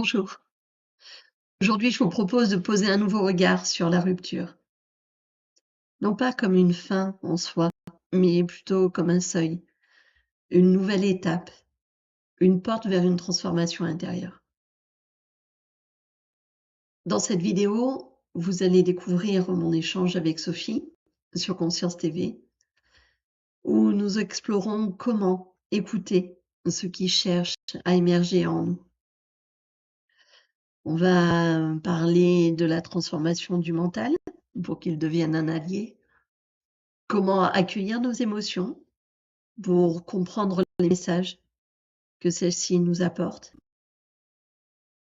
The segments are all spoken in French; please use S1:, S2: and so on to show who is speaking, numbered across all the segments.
S1: Bonjour. Aujourd'hui, je vous propose de poser un nouveau regard sur la rupture. Non pas comme une fin en soi, mais plutôt comme un seuil, une nouvelle étape, une porte vers une transformation intérieure. Dans cette vidéo, vous allez découvrir mon échange avec Sophie sur Conscience TV, où nous explorons comment écouter ce qui cherche à émerger en nous. On va parler de la transformation du mental pour qu'il devienne un allié. Comment accueillir nos émotions pour comprendre les messages que celles-ci nous apportent.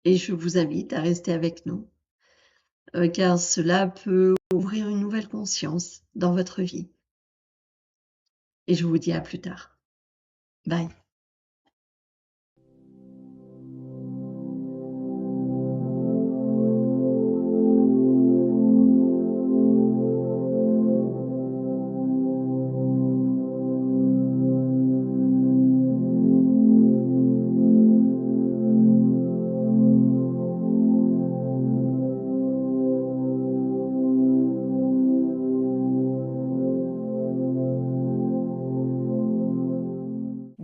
S1: Et je vous invite à rester avec nous, car cela peut ouvrir une nouvelle conscience dans votre vie. Et je vous dis à plus tard. Bye.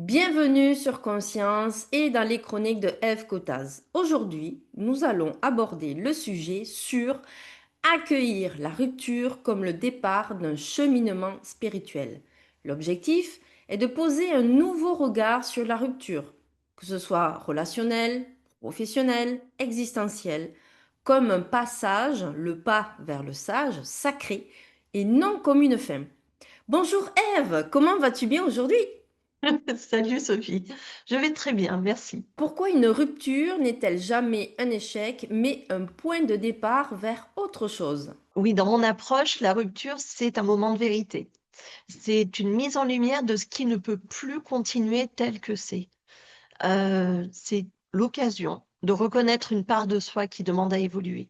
S2: Bienvenue sur Conscience et dans les chroniques de Ève Cotaz. Aujourd'hui, nous allons aborder le sujet sur accueillir la rupture comme le départ d'un cheminement spirituel. L'objectif est de poser un nouveau regard sur la rupture, que ce soit relationnel, professionnel, existentiel, comme un passage, le pas vers le sage, sacré, et non comme une fin. Bonjour Ève, comment vas-tu bien aujourd'hui?
S1: Salut Sophie, je vais très bien, merci.
S2: Pourquoi une rupture n'est-elle jamais un échec, mais un point de départ vers autre chose?
S1: Oui, dans mon approche, la rupture, c'est un moment de vérité. C'est une mise en lumière de ce qui ne peut plus continuer tel que c'est. C'est l'occasion de reconnaître une part de soi qui demande à évoluer.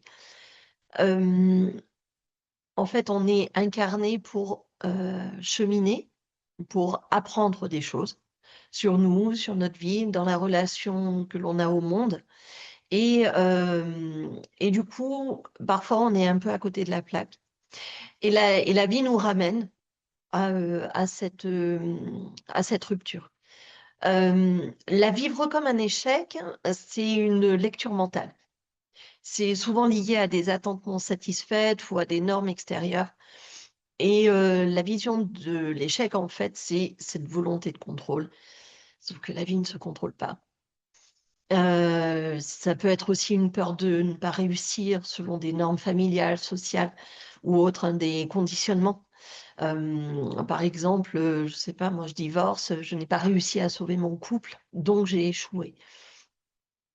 S1: Euh, En fait, on est incarné pour, cheminer, pour apprendre des choses sur nous, sur notre vie, dans la relation que l'on a au monde et du coup, parfois, on est un peu à côté de la plaque et la vie nous ramène à cette rupture. La vivre comme un échec, c'est une lecture mentale. C'est souvent lié à des attentes non satisfaites ou à des normes extérieures. Et la vision de l'échec, en fait, c'est cette volonté de contrôle, sauf que la vie ne se contrôle pas. Ça peut être aussi une peur de ne pas réussir selon des normes familiales, sociales ou autres, hein, des conditionnements. Par exemple, je sais pas, moi je divorce, je n'ai pas réussi à sauver mon couple, donc j'ai échoué.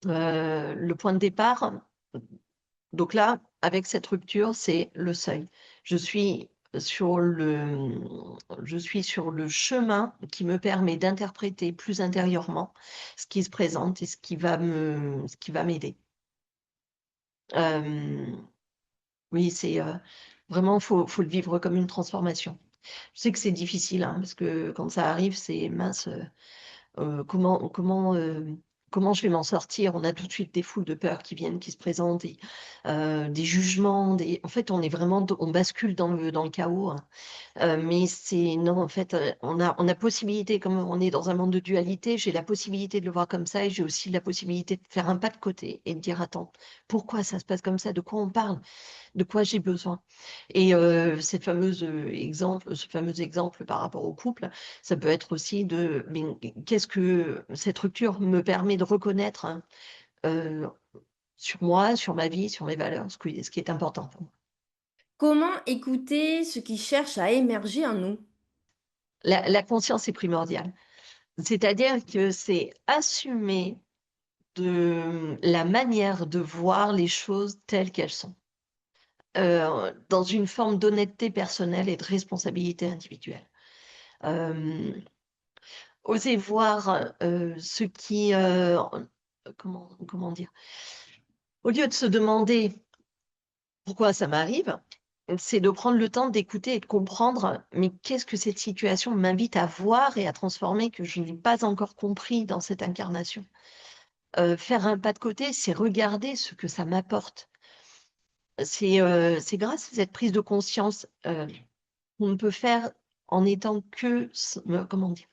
S1: Le point de départ, donc là, avec cette rupture, c'est le seuil. Je suis sur le, je suis sur le chemin qui me permet d'interpréter plus intérieurement ce qui se présente et ce qui va m'aider. Euh, oui, c'est vraiment, faut le vivre comme une transformation. Je sais que c'est difficile, hein, parce que quand ça arrive, c'est mince. Comment je vais m'en sortir? On a tout de suite des foules de peurs qui viennent, qui se présentent, des jugements, en fait, on est vraiment, on bascule dans le chaos, hein. Mais c'est non, en fait, on a possibilité, comme on est dans un monde de dualité, j'ai la possibilité de le voir comme ça et j'ai aussi la possibilité de faire un pas de côté et de dire: «Attends, pourquoi ça se passe comme ça? De quoi on parle? De quoi j'ai besoin?» Et ce fameux exemple par rapport au couple, ça peut être aussi mais qu'est-ce que cette rupture me permet de reconnaître, hein, heu, sur moi, sur ma vie, sur mes valeurs, ce qui est important pour moi.
S2: Comment écouter ce qui cherche à émerger en nous?
S1: La conscience est primordiale. C'est-à-dire que c'est assumer la manière de voir les choses telles qu'elles sont, dans une forme d'honnêteté personnelle et de responsabilité individuelle. Hem Oser voir, ce qui, comment dire? Au lieu de se demander: «Pourquoi ça m'arrive?», c'est de prendre le temps d'écouter et de comprendre: «Mais qu'est-ce que cette situation m'invite à voir et à transformer que je n'ai pas encore compris dans cette incarnation?». Faire un pas de côté, c'est regarder ce que ça m'apporte. C'est grâce à cette prise de conscience qu'on ne peut faire en étant que, comment dire,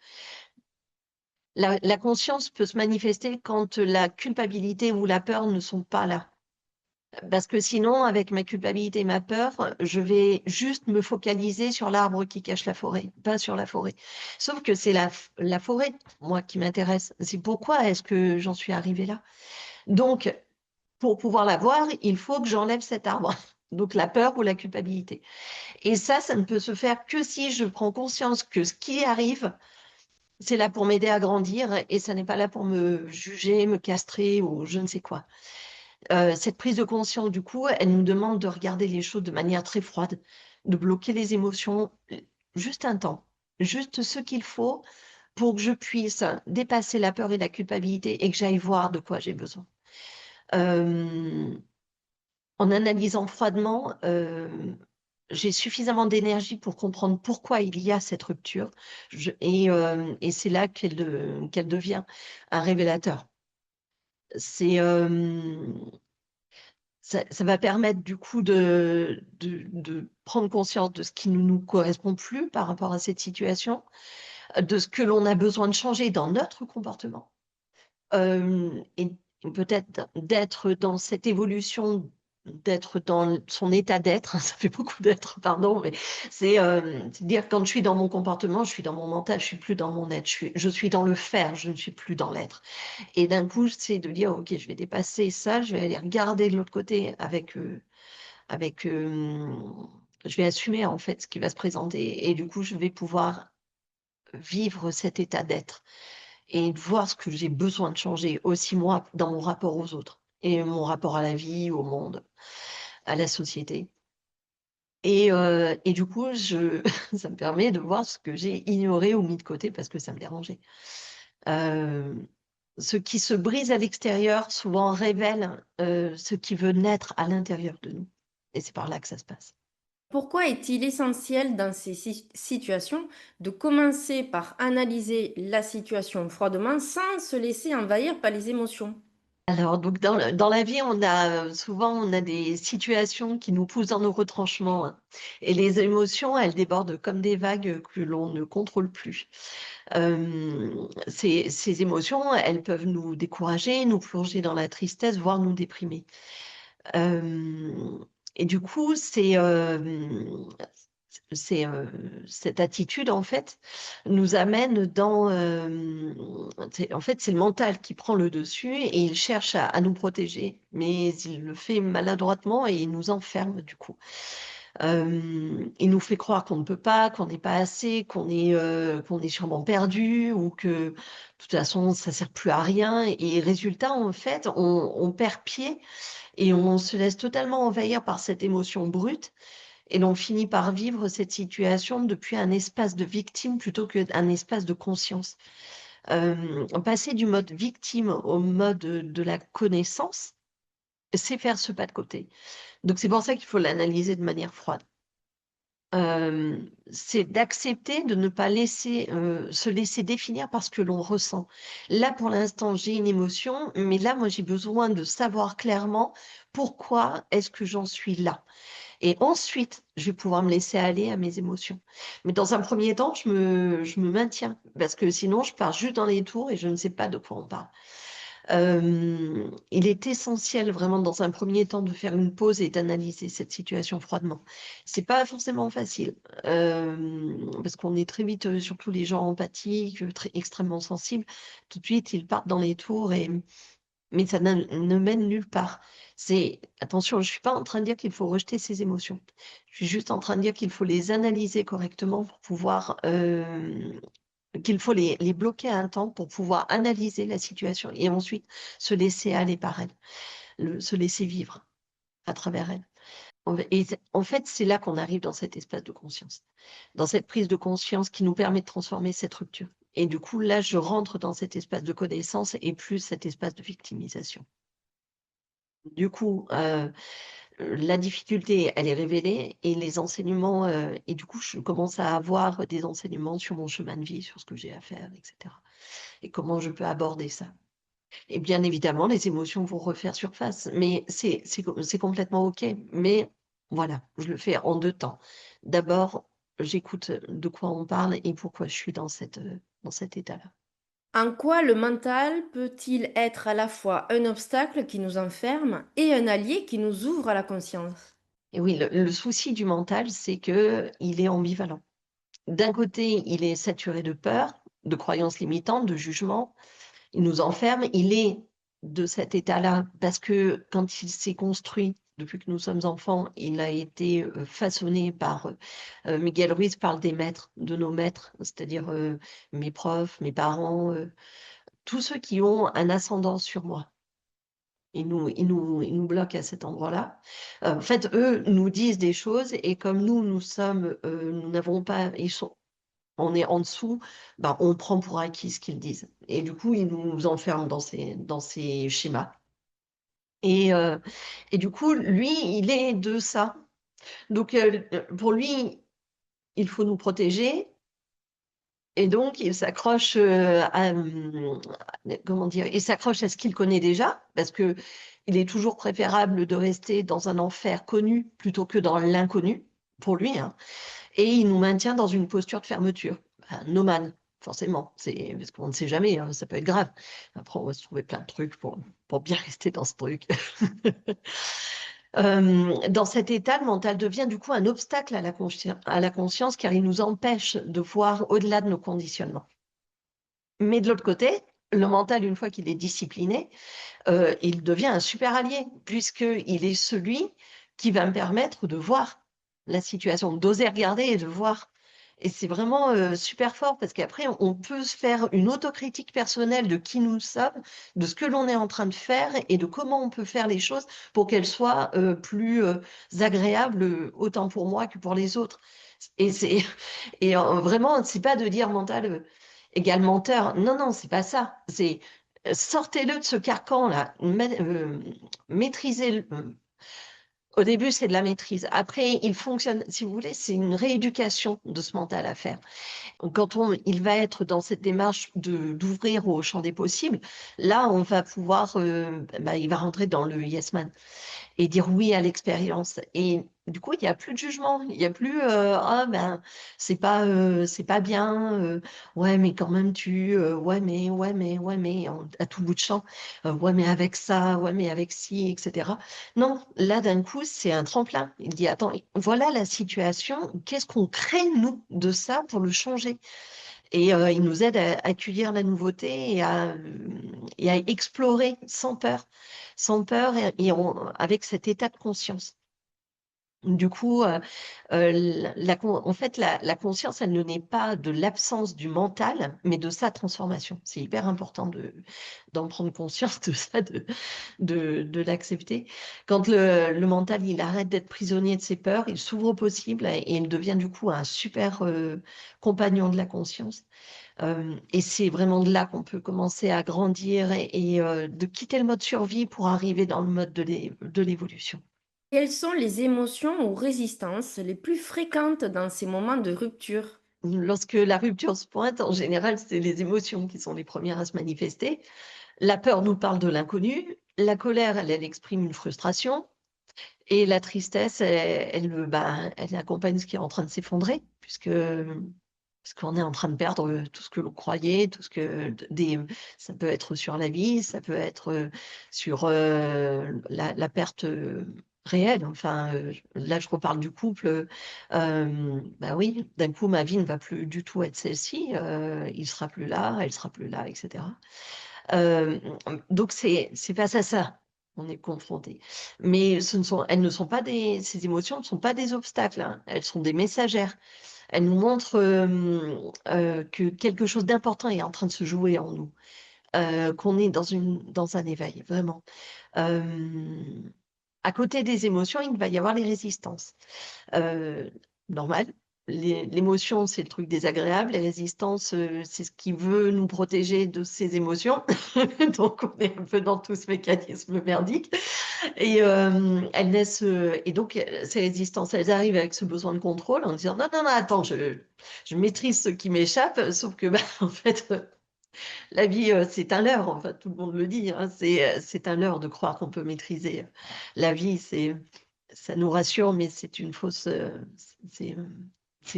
S1: la conscience peut se manifester quand la culpabilité ou la peur ne sont pas là. Parce que sinon, avec ma culpabilité et ma peur, je vais juste me focaliser sur l'arbre qui cache la forêt, pas sur la forêt. Sauf que c'est la forêt, moi, qui m'intéresse. C'est pourquoi est-ce que j'en suis arrivée là. Donc, pour pouvoir la voir, il faut que j'enlève cet arbre. Donc, la peur ou la culpabilité. Et ça ne peut se faire que si je prends conscience que ce qui arrive, c'est là pour m'aider à grandir et ça n'est pas là pour me juger, me castrer ou je ne sais quoi. Cette prise de conscience, du coup, elle nous demande de regarder les choses de manière très froide, de bloquer les émotions juste un temps, juste ce qu'il faut pour que je puisse dépasser la peur et la culpabilité et que j'aille voir de quoi j'ai besoin. Euh, En analysant froidement, j'ai suffisamment d'énergie pour comprendre pourquoi il y a cette rupture et c'est là qu'elle devient un révélateur. C'est ça va permettre du coup de prendre conscience de ce qui ne nous correspond plus par rapport à cette situation, de ce que l'on a besoin de changer dans notre comportement, et peut-être d'être dans cette évolution, d'être dans son état d'être, ça fait beaucoup d'être, pardon, mais c'est dire quand je suis dans mon comportement, je suis dans mon mental, je suis plus dans mon être, je suis dans le faire, je ne suis plus dans l'être. Et d'un coup, c'est de dire, OK, je vais dépasser ça, je vais aller regarder de l'autre côté avec je vais assumer en fait ce qui va se présenter et du coup, je vais pouvoir vivre cet état d'être et voir ce que j'ai besoin de changer aussi moi dans mon rapport aux autres et mon rapport à la vie, au monde, à la société. Et du coup, ça me permet de voir ce que j'ai ignoré ou mis de côté parce que ça me dérangeait. Euh, Ce qui se brise à l'extérieur souvent révèle ce qui veut naître à l'intérieur de nous. Et c'est par là que ça se passe.
S2: Pourquoi est-il essentiel dans ces situations de commencer par analyser la situation froidement sans se laisser envahir par les émotions?
S1: Alors, donc dans la vie, souvent on a des situations qui nous poussent dans nos retranchements, hein. Et les émotions, elles débordent comme des vagues que l'on ne contrôle plus. Ces émotions, elles peuvent nous décourager, nous plonger dans la tristesse, voire nous déprimer. Euh, et du coup, cette attitude, en fait, nous amène en fait, c'est le mental qui prend le dessus et il cherche à nous protéger, mais il le fait maladroitement et il nous enferme, du coup. Il nous fait croire qu'on ne peut pas, qu'on n'est pas assez, qu'on est sûrement perdu ou que, de toute façon, ça sert plus à rien. Et résultat, en fait, on perd pied et on se laisse totalement envahir par cette émotion brute et l'on finit par vivre cette situation depuis un espace de victime plutôt qu'un espace de conscience. Passer du mode victime au mode de la connaissance, c'est faire ce pas de côté. Donc c'est pour ça qu'il faut l'analyser de manière froide. C'est d'accepter de ne pas se laisser définir par ce que l'on ressent. Là, pour l'instant, j'ai une émotion, mais là, moi, j'ai besoin de savoir clairement pourquoi est-ce que j'en suis là. Et ensuite, je vais pouvoir me laisser aller à mes émotions. Mais dans un premier temps, je me maintiens, parce que sinon, je pars juste dans les tours et je ne sais pas de quoi on parle. Il est essentiel vraiment dans un premier temps de faire une pause et d'analyser cette situation froidement. C'est pas forcément facile parce qu'on est très vite, surtout les gens empathiques, extrêmement sensibles, tout de suite ils partent dans les tours mais ça ne mène nulle part. Attention, je suis pas en train de dire qu'il faut rejeter ses émotions. Je suis juste en train de dire qu'il faut les analyser correctement pour pouvoir qu'il faut les bloquer à un temps pour pouvoir analyser la situation et ensuite se laisser aller par elle, se laisser vivre à travers elle. Et en fait, c'est là qu'on arrive dans cet espace de conscience, dans cette prise de conscience qui nous permet de transformer cette rupture. Et du coup, là, je rentre dans cet espace de connaissance et plus cet espace de victimisation. Du coup, la difficulté, elle est révélée et les enseignements, et du coup, je commence à avoir des enseignements sur mon chemin de vie, sur ce que j'ai à faire, etc. Et comment je peux aborder ça. Et bien évidemment, les émotions vont refaire surface, mais c'est complètement OK. Mais voilà, je le fais en 2 temps. D'abord, j'écoute, de quoi on parle et pourquoi je suis dans cet état-là.
S2: En quoi le mental peut-il être à la fois un obstacle qui nous enferme et un allié qui nous ouvre à la conscience?
S1: Et oui, le souci du mental, c'est qu'il est ambivalent. D'un côté, il est saturé de peur, de croyances limitantes, de jugements. Il nous enferme. Il est de cet état-là parce que quand il s'est construit, depuis que nous sommes enfants, il a été, façonné par, Miguel Ruiz parle des maîtres, de nos maîtres, c'est-à-dire, mes profs, mes parents, tous ceux qui ont un ascendant sur moi. Ils nous bloquent à cet endroit-là. En fait, eux nous disent des choses et comme nous sommes, nous n'avons pas ils sont on est en dessous, ben, on prend pour acquis ce qu'ils disent et du coup, ils nous enferment dans ces schémas et heu et du coup, lui, il est de ça. Donc pour lui, il faut nous protéger et donc il s'accroche, comment dire? Il s'accroche à ce qu'il connaît déjà parce qu'il est toujours préférable de rester dans un enfer connu plutôt que dans l'inconnu, pour lui, hein. Et il nous maintient dans une posture de fermeture. Bah, nomade, forcément, c'est parce qu'on ne sait jamais, hein, ça peut être grave. Après, on va se trouver plein de trucs pour bien rester dans ce truc. Dans cet état, le mental devient du coup un obstacle à la conscience car il nous empêche de voir au-delà de nos conditionnements. Mais de l'autre côté, le mental, une fois qu'il est discipliné, il devient un super allié puisqu'il est celui qui va me permettre de voir la situation, d'oser regarder et de voir et c'est vraiment, super fort parce qu'après on peut se faire une autocritique personnelle de qui nous sommes, de ce que l'on est en train de faire et de comment on peut faire les choses pour qu'elles soient, plus, agréables, autant pour moi que pour les autres. Et c'est vraiment, c'est pas de dire mental, égale menteur. Non, non, c'est pas ça. C'est, sortez-le de ce carcan-là, maîtrisez-le, au début, c'est de la maîtrise. Après, il fonctionne si vous voulez, c'est une rééducation de ce mental à faire. Quand il va être dans cette démarche d'ouvrir au champ des possibles, là, on va pouvoir, bah, il va rentrer dans le yes man. Et dire oui à l'expérience et du coup, il y a plus de jugement. Il y a plus, «Ah ben, c'est pas bien, ouais, mais quand même ouais, mais» en à tout bout de champ, «Ouais, mais avec ça, ouais, mais avec ci» et cetera. Non, là, d'un coup, c'est un tremplin. Il dit: «Attends, voilà la situation, qu'est-ce qu'on crée nous de ça pour le changer?» et il nous aide à accueillir la nouveauté et à explorer sans peur et avec cet état de conscience. Du coup, en fait, la conscience, elle ne naît pas de l'absence du mental, mais de sa transformation. C'est hyper important d'en prendre conscience de ça, de l'accepter. Quand le mental, il arrête d'être prisonnier de ses peurs, il s'ouvre au possible et il devient du coup un super, compagnon de la conscience. Et c'est vraiment de là qu'on peut commencer à grandir et de quitter le mode survie pour arriver dans le mode de l'évolution.
S2: Quelles sont les émotions ou résistances les plus fréquentes dans ces moments de rupture?
S1: Lorsque la rupture se pointe, en général, c'est les émotions qui sont les premières à se manifester. La peur nous parle de l'inconnu, la colère, elle exprime une frustration et la tristesse, elle accompagne ce qui est en train de s'effondrer puisqu'on est en train de perdre, tout ce que l'on croyait, tout ce que des ça peut être sur la vie, ça peut être, sur, la perte, réelle. Enfin, là, je reparle du couple, bah, oui, d'un coup, ma vie ne va plus du tout être celle-ci, il sera plus là, elle sera plus là et cetera. Hem, donc c'est face à ça on est confronté. Mais elles ne sont pas ces émotions ne sont pas des obstacles, hein, elles sont des messagères. Elles nous montrent, que quelque chose d'important est en train de se jouer en nous, qu'on est dans un éveil, vraiment. Hem, à côté des émotions, il va y avoir les résistances. Heu, normal. L'émotion, c'est le truc désagréable. Les résistances, c'est ce qui veut nous protéger de ces émotions. Donc on est un peu dans tout ce mécanisme merdique elles naissent, et donc ces résistances, elles arrivent avec ce besoin de contrôle en disant: «Non, non, non, attends, je maîtrise ce qui m'échappe», sauf que, bah, en fait, La vie, c'est un leurre, enfin, tout le monde le dit, hein, c'est un leurre de croire qu'on peut maîtriser la vie. Ça nous rassure, mais c'est une fausse, c'est,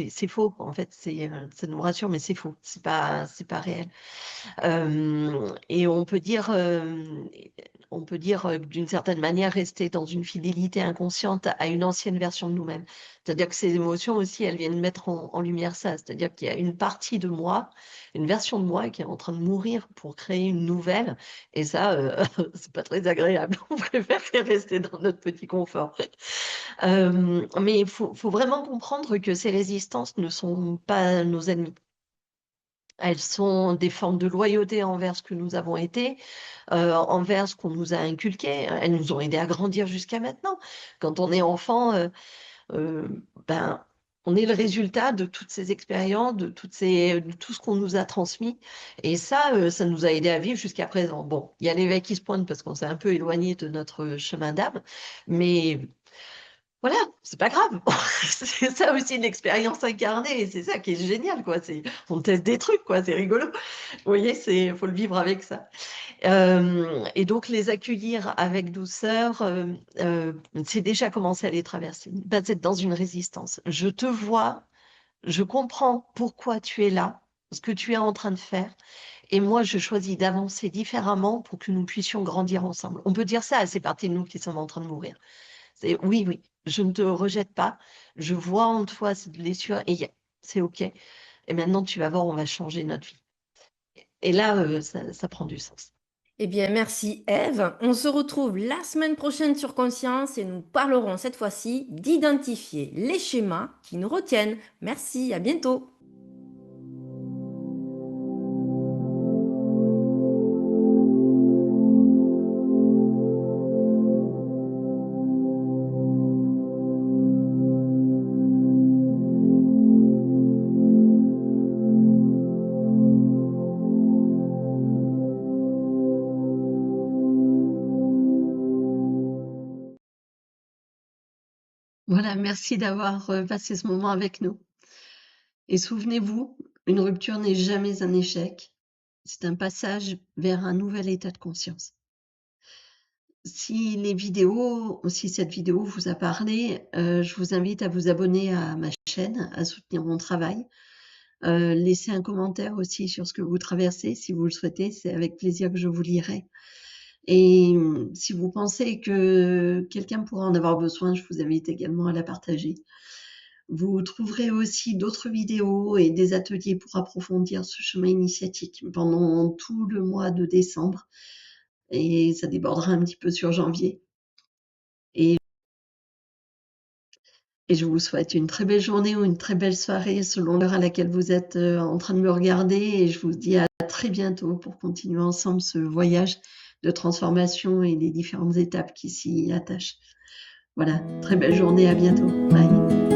S1: c'est faux, en fait. Ça nous rassure, mais c'est faux. C'est pas réel. Et on peut dire d'une certaine manière rester dans une fidélité inconsciente à une ancienne version de nous-mêmes. C'est-à-dire que ces émotions aussi, elles viennent mettre en lumière ça. C'est-à-dire qu'il y a une partie de moi, une version de moi qui est en train de mourir pour créer une nouvelle. Et ça, c'est pas très agréable. On préfère rester dans notre petit confort. Mais faut vraiment comprendre que ces résistances ne sont pas nos ennemis. Elles sont des formes de loyauté envers ce que nous avons été, envers ce qu'on nous a inculqué. Elles nous ont aidés à grandir jusqu'à maintenant. Quand on est enfant, ben, on est le résultat de toutes ces expériences, de tout ce qu'on nous a transmis. Et ça nous a aidés à vivre jusqu'à présent. Bon, il y a l'éveil qui se pointe parce qu'on s'est un peu éloigné de notre chemin d'âme, mais voilà, c'est pas grave. C'est ça aussi l'expérience incarnée, et c'est ça qui est génial, quoi. On teste des trucs, quoi. C'est rigolo. Vous voyez, faut le vivre avec ça. Et donc les accueillir avec douceur, c'est déjà commencer à les traverser. Ne pas être dans une résistance. Je te vois, je comprends pourquoi tu es là, ce que tu es en train de faire, et moi je choisis d'avancer différemment pour que nous puissions grandir ensemble. On peut dire ça à ces parties de nous qui sont en train de mourir. C'est oui, oui, je ne te rejette pas. Je vois en toi cette blessure et c'est OK. Et maintenant, tu vas voir, on va changer notre vie. Et là, ça prend du sens.
S2: Eh bien, merci Ève. On se retrouve la semaine prochaine sur Conscience et nous parlerons cette fois-ci d'identifier les schémas qui nous retiennent. Merci, à bientôt.
S1: Voilà, merci d'avoir passé ce moment avec nous. Et souvenez-vous, une rupture n'est jamais un échec. C'est un passage vers un nouvel état de conscience. Si cette vidéo vous a parlé, je vous invite à vous abonner à ma chaîne, à soutenir mon travail. Laissez un commentaire aussi sur ce que vous traversez, si vous le souhaitez, c'est avec plaisir que je vous lirai. Et si vous pensez que quelqu'un pourra en avoir besoin, je vous invite également à la partager. Vous trouverez aussi d'autres vidéos et des ateliers pour approfondir ce chemin initiatique pendant tout le mois de décembre, et ça débordera un petit peu sur janvier. Et je vous souhaite une très belle journée ou une très belle soirée selon l'heure à laquelle vous êtes en train de me regarder, et je vous dis à très bientôt pour continuer ensemble ce voyage de transformation et les différentes étapes qui s'y attachent. Voilà, très belle journée, à bientôt. Bye.